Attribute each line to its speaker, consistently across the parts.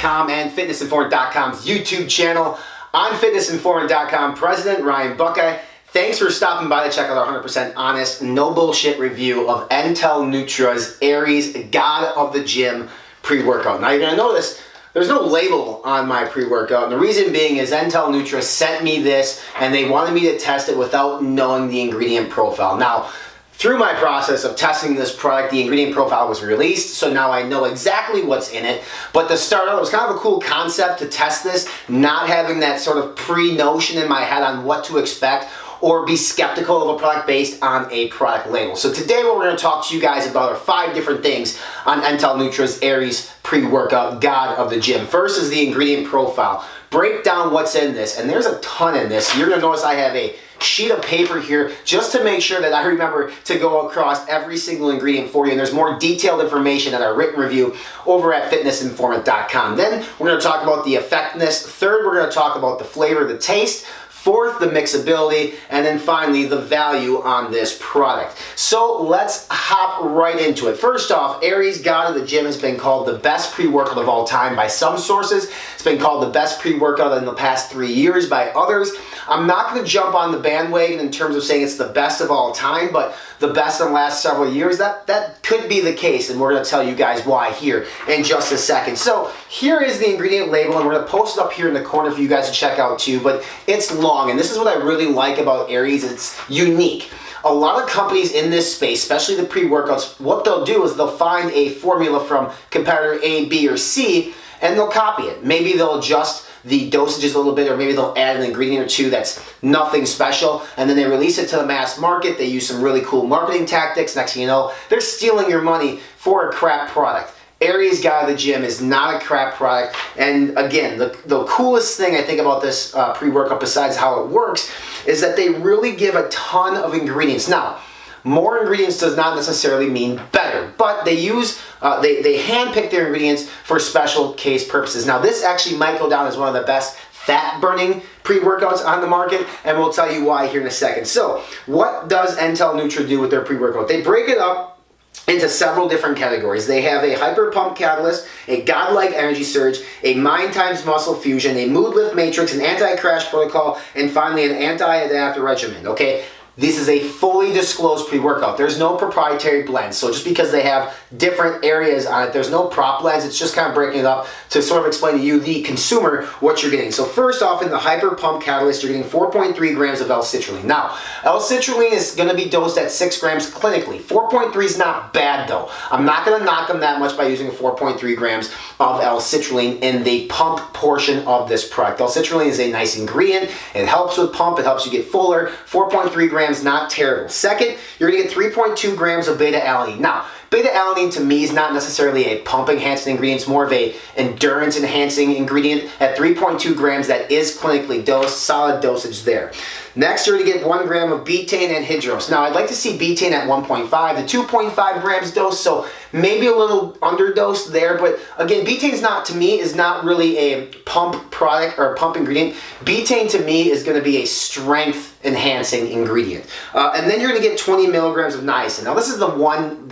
Speaker 1: fitnessinformant.com and fitnessinformant.com's YouTube channel. I'm fitnessinformant.com President Ryan Buckeye. Thanks for stopping by to check out our 100% honest, no bullshit review of NTel Nutra's Aries God of the Gym pre-workout. Now you're going to notice there's no label on my pre-workout, and the reason being is NTel Nutra sent me this and they wanted me to test it without knowing the ingredient profile. Now, through my process of testing this product, the ingredient profile was released, so now I know exactly what's in it. But to start out, it was kind of a cool concept to test this, not having that sort of pre-notion in my head on what to expect or be skeptical of a product based on a product label. So today what we're going to talk to you guys about are 5 different things on NTel Nutra's Aries pre-workout God of the Gym. First is the ingredient profile. Break down what's in this, and there's a ton in this. You're going to notice I have a sheet of paper here just to make sure that I remember to go across every single ingredient for you, and there's more detailed information in our written review over at fitnessinformant.com. Then we're going to talk about the effectiveness. Third, we're going to talk about the flavor, the taste. Fourth, the mixability, and then finally, the value on this product. So let's hop right into it. First off, Aries God of the Gym has been called the best pre-workout of all time by some sources. It's been called the best pre-workout in the past 3 years by others. I'm not going to jump on the bandwagon in terms of saying it's the best of all time, but the best in the last several years, that could be the case, and we're going to tell you guys why here in just a second. So here is the ingredient label, and we're going to post it up here in the corner for you guys to check out too, but it's long, and this is what I really like about Aries. It's unique. A lot of companies in this space, especially the pre-workouts, what they'll do is they'll find a formula from competitor A, B, or C, and they'll copy it. Maybe they'll adjust the dosages a little bit, or maybe they'll add an ingredient or two that's nothing special, and then they release it to the mass market. They use some really cool marketing tactics. Next thing you know, they're stealing your money for a crap product. Aries God of the Gym is not a crap product, and again, the coolest thing I think about this pre-workout, besides how it works, is that they really give a ton of ingredients. Now, more ingredients does not necessarily mean better, but they use, they handpick their ingredients for special case purposes. Now, this actually might go down as one of the best fat-burning pre-workouts on the market, and we'll tell you why here in a second. So, what does NTel Nutra do with their pre-workout? They break it up into several different categories. They have a hyper pump catalyst, a godlike energy surge, a mind times muscle fusion, a mood lift matrix, an anti-crash protocol, and finally an anti-adaptive regimen. Okay, this is a fully disclosed pre-workout. There's no proprietary blends. So just because they have different areas on it, there's no prop blends. It's just kind of breaking it up to sort of explain to you, the consumer, what you're getting. So first off, in the Hyper Pump Catalyst, you're getting 4.3 grams of L-citrulline. Now, L-citrulline is going to be dosed at 6 grams clinically. 4.3 is not bad though. I'm not going to knock them that much by using 4.3 grams of L-citrulline in the pump portion of this product. L-citrulline is a nice ingredient. It helps with pump. It helps you get fuller. 4.3 grams, not terrible. Second, you're going to get 3.2 grams of beta-alanine. Now, beta-alanine to me is not necessarily a pump-enhancing ingredient. It's more of a endurance-enhancing ingredient. At 3.2 grams, that is clinically dosed. Solid dosage there. Next, you're going to get 1 gram of betaine anhydrous. Now, I'd like to see betaine at 1.5 to 2.5 grams dose, so maybe a little underdosed there. But again, betaine to me is not really a pump product or a pump ingredient. Betaine to me is going to be a strength-enhancing ingredient. And then you're going to get 20 milligrams of niacin. Now, this is the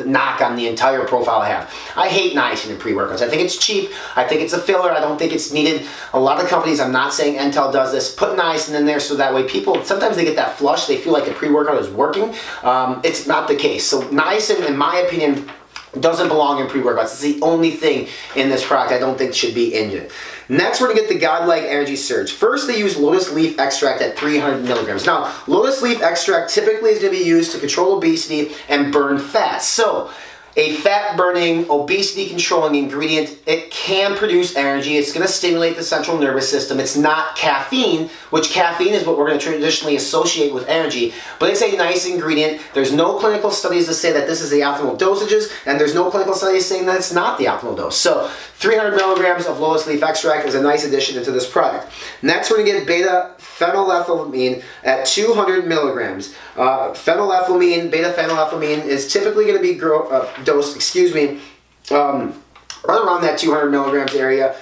Speaker 1: knock on the entire profile I have. I hate niacin in pre-workouts. I think it's cheap. I think it's a filler. I don't think it's needed. A lot of companies, I'm not saying NTel does this, put niacin in there so that way people, sometimes they get that flush. They feel like the pre-workout is working. It's not the case. So niacin, in my opinion, doesn't belong in pre-workouts. It's the only thing in this product I don't think should be in it. Next, we're going to get the godlike energy surge. First, they use lotus leaf extract at 300 milligrams. Now, lotus leaf extract typically is going to be used to control obesity and burn fat. So, a fat-burning, obesity-controlling ingredient. It can produce energy. It's going to stimulate the central nervous system. It's not caffeine, which caffeine is what we're going to traditionally associate with energy, but it's a nice ingredient. There's no clinical studies to say that this is the optimal dosages, and there's no clinical studies saying that it's not the optimal dose. So 300 milligrams of lotus leaf extract is a nice addition into this product. Next, we're going to get beta-phenylethylamine at 200 milligrams. Beta-phenylethylamine is typically going to be dosed, right around that 200 milligrams area.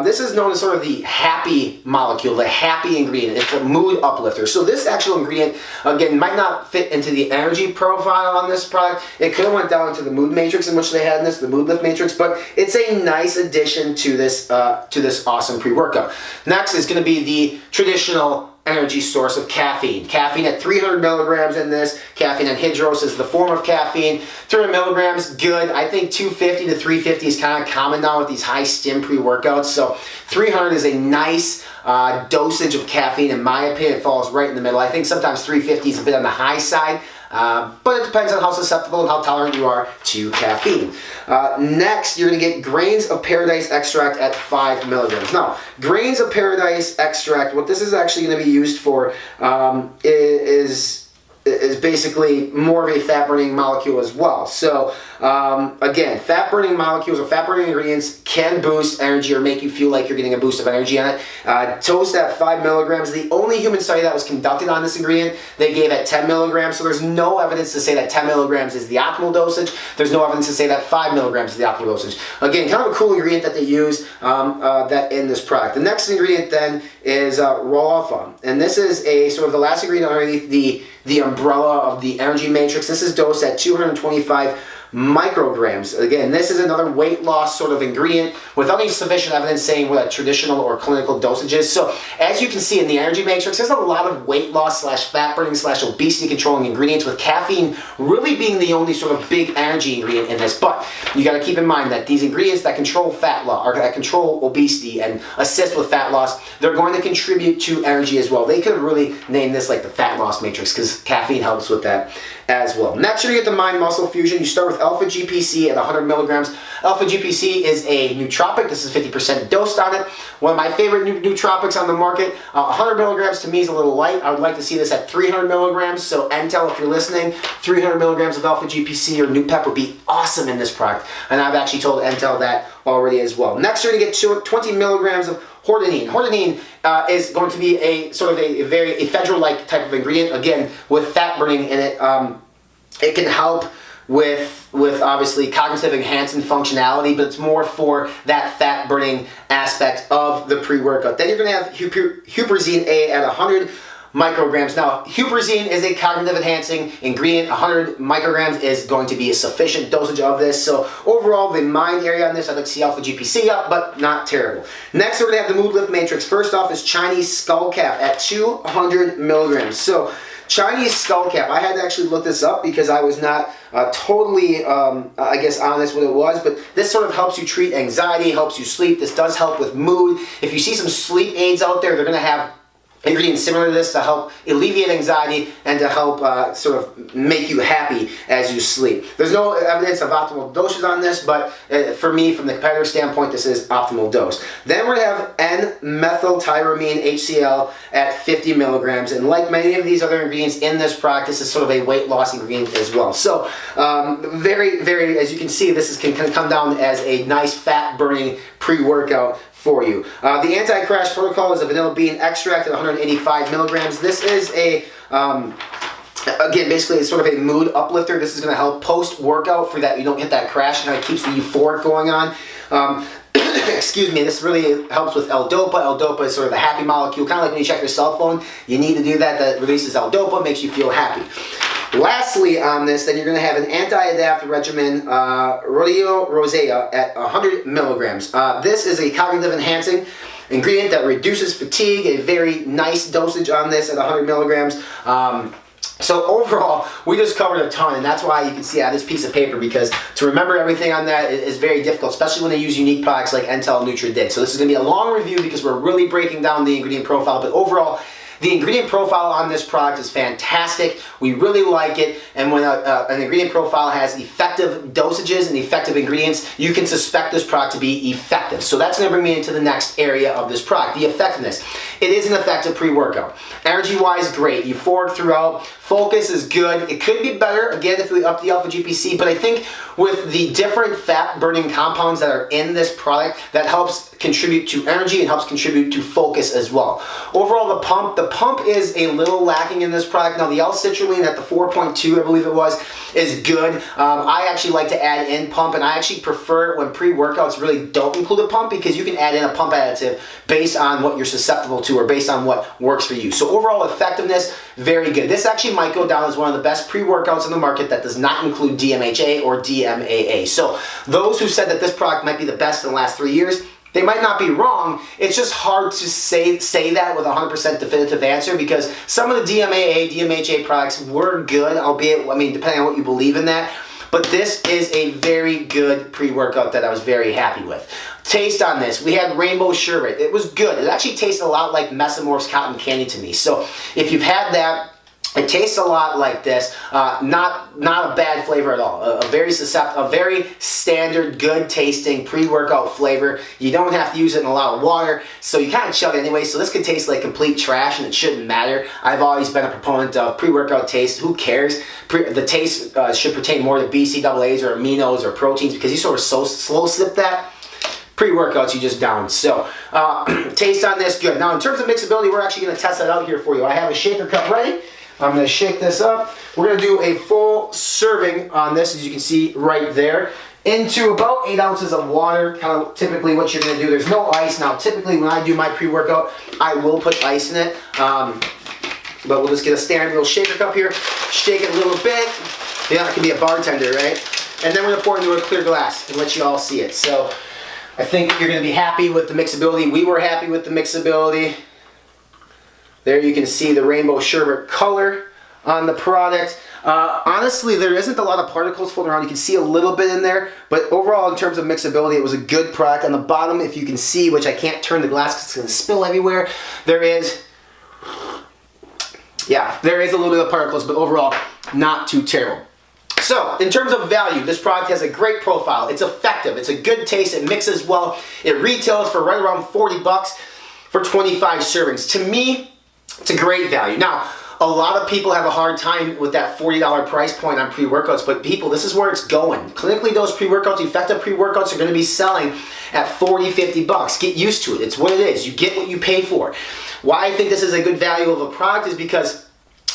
Speaker 1: this is known as sort of the happy molecule, the happy ingredient. It's a mood uplifter. So this actual ingredient, again, might not fit into the energy profile on this product. It could have went down to the mood matrix in which they had in this, the mood lift matrix, but it's a nice addition to this awesome pre-workout. Next is going to be the traditional energy source of caffeine. Caffeine at 300 milligrams in this. Caffeine anhydrous is the form of caffeine. 300 milligrams, good. I think 250 to 350 is kind of common now with these high stim pre-workouts. So 300 is a nice dosage of caffeine. In my opinion, it falls right in the middle. I think sometimes 350 is a bit on the high side. But it depends on how susceptible and how tolerant you are to caffeine. Next, you're going to get grains of paradise extract at 5 milligrams. Now, grains of paradise extract, what this is actually going to be used for is basically more of a fat-burning molecule as well. So again, fat-burning molecules or fat-burning ingredients can boost energy or make you feel like you're getting a boost of energy on it. Toast at 5 milligrams. The only human study that was conducted on this ingredient, they gave at 10 milligrams. So there's no evidence to say that 10 milligrams is the optimal dosage. There's no evidence to say that 5 milligrams is the optimal dosage. Again, kind of a cool ingredient that they use that in this product. The next ingredient then is raw alpha. And this is a sort of the last ingredient underneath the umbrella of the energy matrix. This is dosed at 225 micrograms. Again, this is another weight loss sort of ingredient without any sufficient evidence saying what a traditional or clinical dosage is. So as you can see in the energy matrix, there's a lot of weight loss slash fat burning slash obesity controlling ingredients, with caffeine really being the only sort of big energy ingredient in this. But you got to keep in mind that these ingredients that control fat loss or that control obesity and assist with fat loss, they're going to contribute to energy as well. They could really name this like the fat loss matrix because caffeine helps with that as well. Next, you're going to get the mind muscle fusion. You start with alpha GPC at 100 milligrams. Alpha GPC is a nootropic. This is 50% dosed on it. One of my favorite nootropics on the market. 100 milligrams to me is a little light. I would like to see this at 300 milligrams. So NTel, if you're listening, 300 milligrams of alpha GPC or Noopep would be awesome in this product. And I've actually told NTel that already as well. Next, you're going to get 20 milligrams of hordenine. Hordenine is going to be a sort of a very ephedrine-like type of ingredient. Again, with fat burning in it, it can help with obviously cognitive enhancing functionality, but it's more for that fat burning aspect of the pre-workout. Then you're going to have huperzine A at 100 micrograms. Now, huperzine is a cognitive enhancing ingredient. 100 micrograms is going to be a sufficient dosage of this. So overall, the mind area on this, I'd like to see alpha GPC up, but not terrible. Next, we're going to have the mood lift matrix. First off is Chinese skullcap at 200 milligrams. So Chinese skullcap, I had to actually look this up because I was not totally, I guess, honest what it was, but this sort of helps you treat anxiety, helps you sleep. This does help with mood. If you see some sleep aids out there, they're going to have ingredients similar to this to help alleviate anxiety and to help sort of make you happy as you sleep. There's no evidence of optimal doses on this, but for me, from the competitor standpoint, this is optimal dose. Then we're going to have N-methyltyramine HCl at 50 milligrams. And like many of these other ingredients in this product, this is sort of a weight loss ingredient as well. So very, very, as you can see, this can come down as a nice fat burning pre-workout for you. The anti-crash protocol is a vanilla bean extract at 185 milligrams. This is a, again, basically it's sort of a mood uplifter. This is going to help post-workout for that you don't hit that crash. It kind of keeps the euphoric going on. Excuse me, this really helps with L-DOPA. L-DOPA is sort of the happy molecule, kind of like when you check your cell phone. You need to do that. That releases L-DOPA, makes you feel happy. Lastly on this, then you're going to have an anti-adapt regimen, Rodeo Rosea at 100 milligrams. This is a cognitive enhancing ingredient that reduces fatigue, a very nice dosage on this at 100 milligrams. So overall, we just covered a ton, and that's why you can see out this piece of paper, because to remember everything on that is very difficult, especially when they use unique products like NTel Nutra did. So this is going to be a long review because we're really breaking down the ingredient profile, but overall, the ingredient profile on this product is fantastic. We really like it, and when an ingredient profile has effective dosages and effective ingredients, you can suspect this product to be effective. So that's going to bring me into the next area of this product, the effectiveness. It is an effective pre-workout. Energy-wise, great. Euphoric throughout. Focus is good. It could be better, again, if we up the alpha GPC, but I think with the different fat-burning compounds that are in this product, that helps contribute to energy. It helps contribute to focus as well. Overall, the pump is a little lacking in this product. Now, the L-citrulline at the 4.2, I believe it was, is good. I actually like to add in pump, and I actually prefer it when pre-workouts really don't include a pump, because you can add in a pump additive based on what you're susceptible to or based on what works for you. So overall effectiveness, very good. This actually might go down as one of the best pre-workouts in the market that does not include DMHA or DMAA. So those who said that this product might be the best in the last 3 years, they might not be wrong. It's just hard to say that with a 100% definitive answer, because some of the DMAA, DMHA products were good, albeit, I mean, depending on what you believe in that. But this is a very good pre-workout that I was very happy with. Taste on this, we had rainbow sherbet. It was good. It actually tasted a lot like Mesomorph's cotton candy to me. So if you've had that, it tastes a lot like this. Not a bad flavor at all. A very standard, good tasting pre-workout flavor. You don't have to use it in a lot of water, so you kind of chug it anyway. So this could taste like complete trash, and it shouldn't matter. I've always been a proponent of pre-workout taste. Who cares? The taste should pertain more to BCAAs or aminos or proteins, because you sort of slow slip that. Pre-workouts you just down. So taste on this, good. Now in terms of mixability, we're actually going to test that out here for you. I have a shaker cup ready. I'm going to shake this up. We're going to do a full serving on this, as you can see right there, into about 8 ounces of water, kind of typically what you're going to do. There's no ice. Now typically when I do my pre-workout, I will put ice in it, but we'll just get a standard little shaker cup here, shake it a little bit. Yeah, I can be a bartender, right? And then we're going to pour it into a clear glass and let you all see it. So I think you're going to be happy with the mixability. We were happy with the mixability. There you can see the rainbow sherbet color on the product. Honestly, there isn't a lot of particles floating around. You can see a little bit in there, but overall in terms of mixability, it was a good product. On the bottom, if you can see, which I can't turn the glass because it's going to spill everywhere, there is a little bit of particles, but overall, not too terrible. So, in terms of value, this product has a great profile. It's effective. It's a good taste. It mixes well. It retails for right around 40 bucks for 25 servings. To me, it's a great value. Now, a lot of people have a hard time with that $40 price point on pre-workouts, but people, this is where it's going. Clinically dosed pre-workouts, effective pre-workouts are going to be selling at 40, 50 bucks. Get used to it. It's what it is. You get what you pay for. Why I think this is a good value of a product is because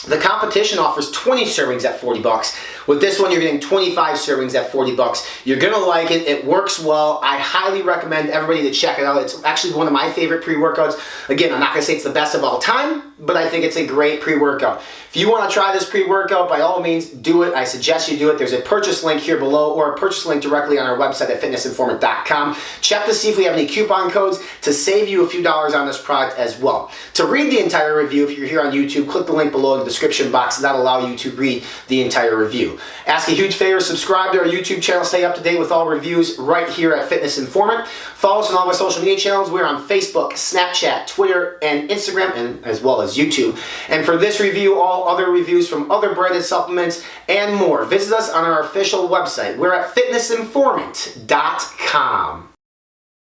Speaker 1: the competition offers 20 servings at 40 bucks. With this one, you're getting 25 servings at 40 bucks. You're gonna like it. It works well. I highly recommend everybody to check it out. It's actually one of my favorite pre-workouts. Again, I'm not gonna say it's the best of all time, but I think it's a great pre-workout. If you wanna try this pre-workout, by all means, do it. I suggest you do it. There's a purchase link here below, or a purchase link directly on our website at fitnessinformant.com. Check to see if we have any coupon codes to save you a few dollars on this product as well. To read the entire review, if you're here on YouTube, click the link below in the description box. That'll allow you to read the entire review. Ask a huge favor, subscribe to our YouTube channel, stay up to date with all reviews right here at Fitness Informant. Follow us on all of our social media channels. We're on Facebook, Snapchat, Twitter, and Instagram, and as well as YouTube. And for this review, all other reviews from other branded supplements and more, visit us on our official website. We're at fitnessinformant.com.